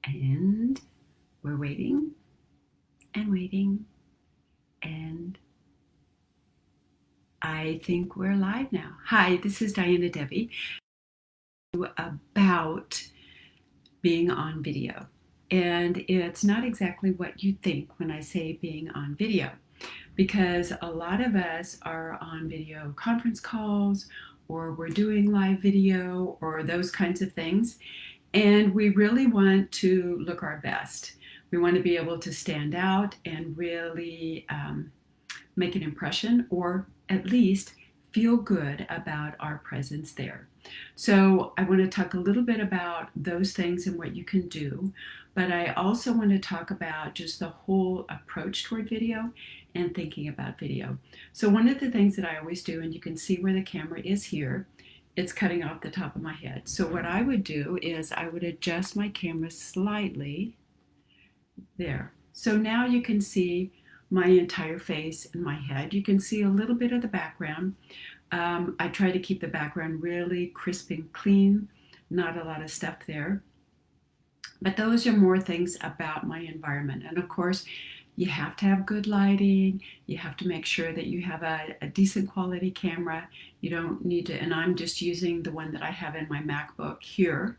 And we're waiting and waiting, and I think we're live now. Hi, this is Diana Debbie about being on video. And it's not exactly what you think when I say being on video, because a lot of us are on video conference calls, or we're doing live video, or those kinds of things. And we really want to look our best. We want to be able to stand out and really make an impression, or at least feel good about our presence there. So I want to talk a little bit about those things and what you can do, but I also want to talk about just the whole approach toward video and thinking about video. So one of the things that I always do, and you can see where the camera is here, it's cutting off the top of my head. So what I would do is I would adjust my camera slightly there. So now you can see my entire face and my head. You can see a little bit of the background. I try to keep the background really crisp and clean, not a lot of stuff there. But those are more things about my environment. And of course, you have to have good lighting. You have to make sure that you have a decent quality camera. You don't need to, and I'm just using the one that I have in my MacBook here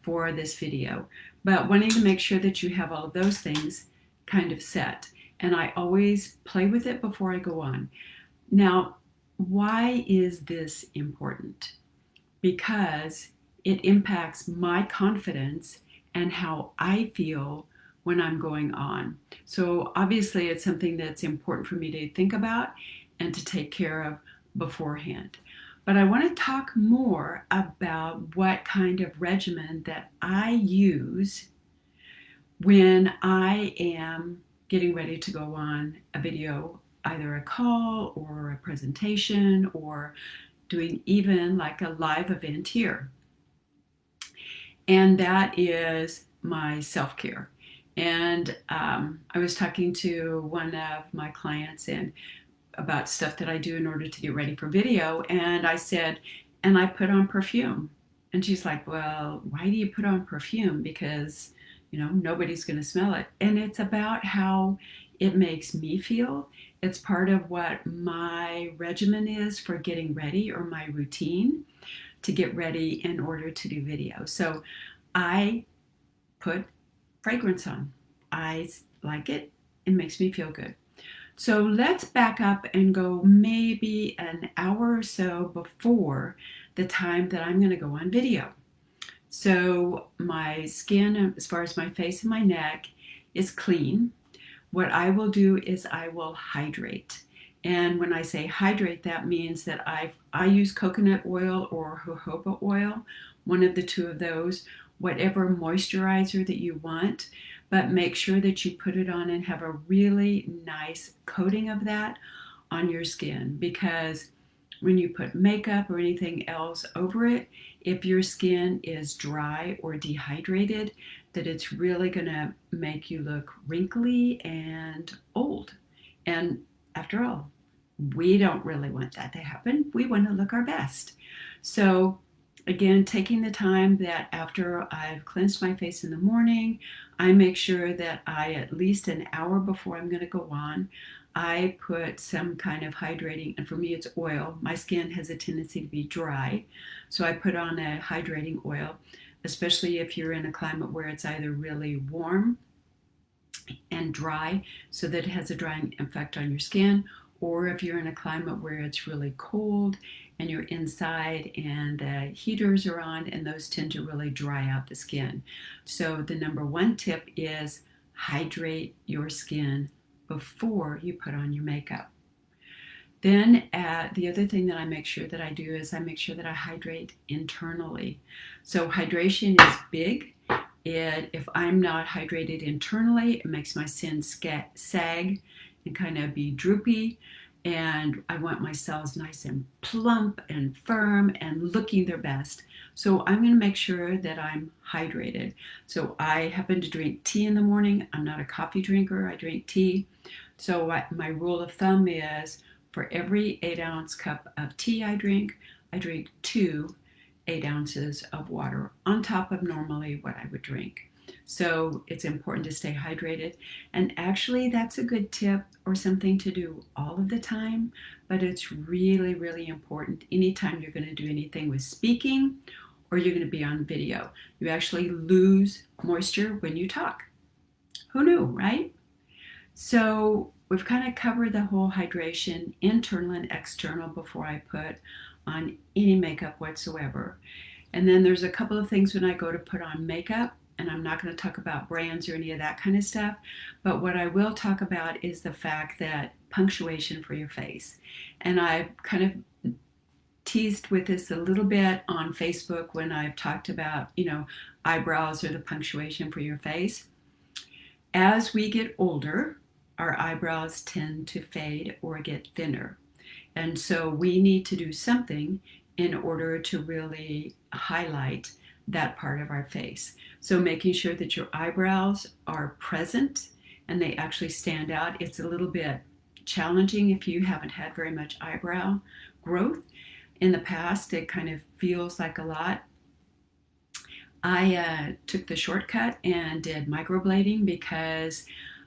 for this video. But wanting to make sure that you have all of those things kind of set. And I always play with it before I go on. Now, why is this important? Because it impacts my confidence and how I feel when I'm going on. So obviously it's something that's important for me to think about and to take care of beforehand. But I want to talk more about what kind of regimen that I use when I am getting ready to go on a video, either a call or a presentation, or doing even like a live event here. And that is my self-care. And I was talking to one of my clients and about stuff that I do in order to get ready for video. And I said, and I put on perfume. And she's like, well, why do you put on perfume? Because, nobody's going to smell it. And it's about how it makes me feel. It's part of what my regimen is for getting ready, or my routine to get ready in order to do video. So I put fragrance on. I like it. It makes me feel good. So let's back up and go maybe an hour or so before the time that I'm going to go on video. So my skin, as far as my face and my neck, is clean. What I will do is I will hydrate. And when I say hydrate, that means that I use coconut oil or jojoba oil, one of the two of those, whatever moisturizer that you want, but make sure that you put it on and have a really nice coating of that on your skin, because when you put makeup or anything else over it, if your skin is dry or dehydrated, that it's really going to make you look wrinkly and old. And after all, we don't really want that to happen. We want to look our best. So again, taking the time that after I've cleansed my face in the morning, I make sure that at least an hour before I'm going to go on, I put some kind of hydrating, and for me it's oil. My skin has a tendency to be dry, so I put on a hydrating oil, especially if you're in a climate where it's either really warm and dry, so that it has a drying effect on your skin, or if you're in a climate where it's really cold and you're inside and the heaters are on, and those tend to really dry out the skin. So the number one tip is hydrate your skin before you put on your makeup. Then the other thing that I make sure that I do is I make sure that I hydrate internally. So hydration is big. If I'm not hydrated internally, it makes my skin sag and kind of be droopy. And I want my cells nice and plump and firm and looking their best. So I'm going to make sure that I'm hydrated. So I happen to drink tea in the morning. I'm not a coffee drinker. I drink tea. So my rule of thumb is for every 8-ounce cup of tea I drink 2 8 ounces of water on top of normally what I would drink. So it's important to stay hydrated. And actually, that's a good tip or something to do all of the time, but it's really, really important anytime you're going to do anything with speaking or you're going to be on video. You actually lose moisture when you talk. Who knew, right? So we've kind of covered the whole hydration, internal and external, before I put on any makeup whatsoever. And then there's a couple of things when I go to put on makeup, and I'm not going to talk about brands or any of that kind of stuff, but what I will talk about is the fact that punctuation for your face. And I've kind of teased with this a little bit on Facebook when I've talked about, eyebrows or the punctuation for your face. As we get older, our eyebrows tend to fade or get thinner. And so we need to do something in order to really highlight that part of our face. So making sure that your eyebrows are present and they actually stand out. It's a little bit challenging if you haven't had very much eyebrow growth. In the past, it kind of feels like a lot. I took the shortcut and did microblading because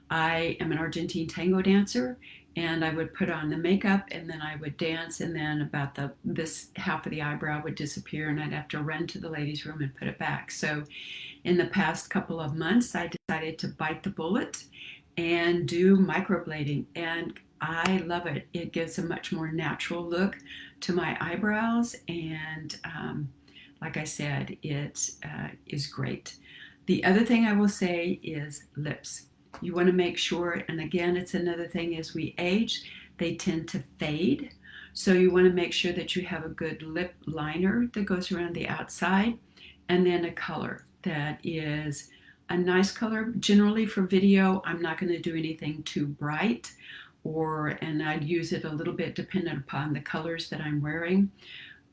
I am an Argentine tango dancer, and I would put on the makeup and then I would dance, and then about this half of the eyebrow would disappear and I'd have to run to the ladies' room and put it back. So in the past couple of months, I decided to bite the bullet and do microblading, and I love it. It gives a much more natural look to my eyebrows, and like I said, it is great. The other thing I will say is lips. You want to make sure, and again, it's another thing, as we age, they tend to fade. So you want to make sure that you have a good lip liner that goes around the outside, and then a color that is a nice color. Generally for video, I'm not going to do anything too bright, and I'd use it a little bit dependent upon the colors that I'm wearing.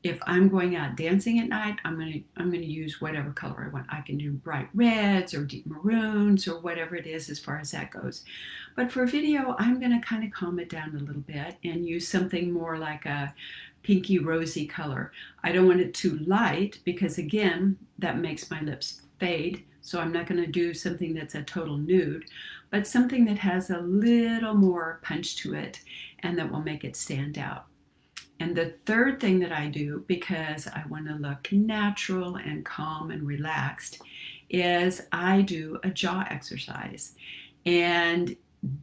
If I'm going out dancing at night, I'm gonna use whatever color I want. I can do bright reds or deep maroons or whatever it is as far as that goes. But for video, I'm gonna kind of calm it down a little bit and use something more like a pinky rosy color. I don't want it too light because again, that makes my lips fade. So I'm not gonna do something that's a total nude, but something that has a little more punch to it and that will make it stand out. And the third thing that I do, because I want to look natural and calm and relaxed, is I do a jaw exercise. And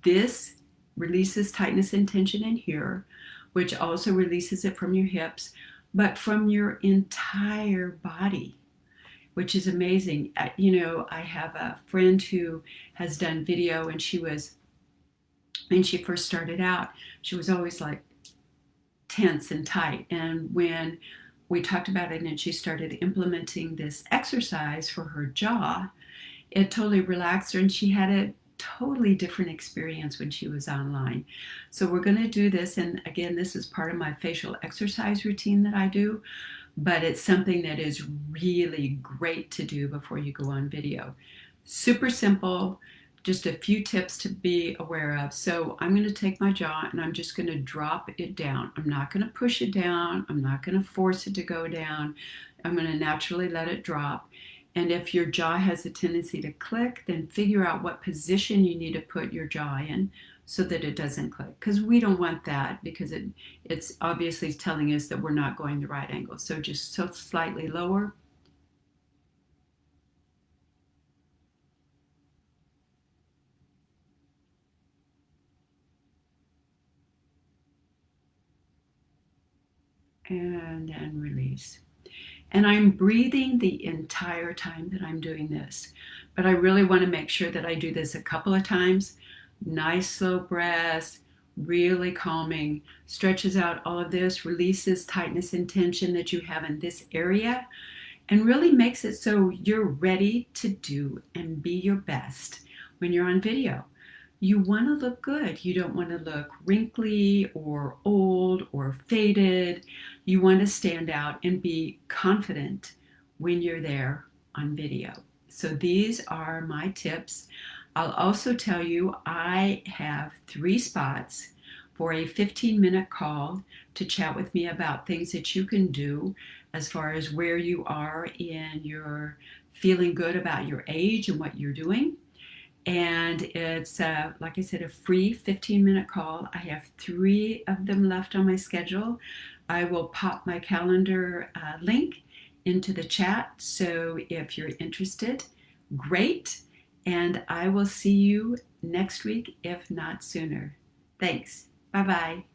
this releases tightness and tension in here, which also releases it from your hips, but from your entire body, which is amazing. I have a friend who has done video, and when she first started out, she was always like, tense and tight. And when we talked about it and she started implementing this exercise for her jaw, it totally relaxed her, and she had a totally different experience when she was online. So we're going to do this, and again, this is part of my facial exercise routine that I do, but it's something that is really great to do before you go on video. Super simple. Just a few tips to be aware of. So I'm going to take my jaw and I'm just going to drop it down. I'm not going to push it down. I'm not going to force it to go down. I'm going to naturally let it drop. And if your jaw has a tendency to click, then figure out what position you need to put your jaw in so that it doesn't click. Because we don't want that, because it's obviously telling us that we're not going the right angle. So just so slightly lower. And then release. And I'm breathing the entire time that I'm doing this. But I really want to make sure that I do this a couple of times. Nice slow breaths, really calming, stretches out all of this, releases tightness and tension that you have in this area, and really makes it so you're ready to do and be your best when you're on video. You want to look good. You don't want to look wrinkly or old or faded. You want to stand out and be confident when you're there on video. So these are my tips. I'll also tell you I have 3 spots for a 15-minute call to chat with me about things that you can do as far as where you are in your feeling good about your age and what you're doing. And it's, like I said, a free 15-minute call. I have 3 of them left on my schedule. I will pop my calendar link into the chat. So if you're interested, great. And I will see you next week, if not sooner. Thanks. Bye bye.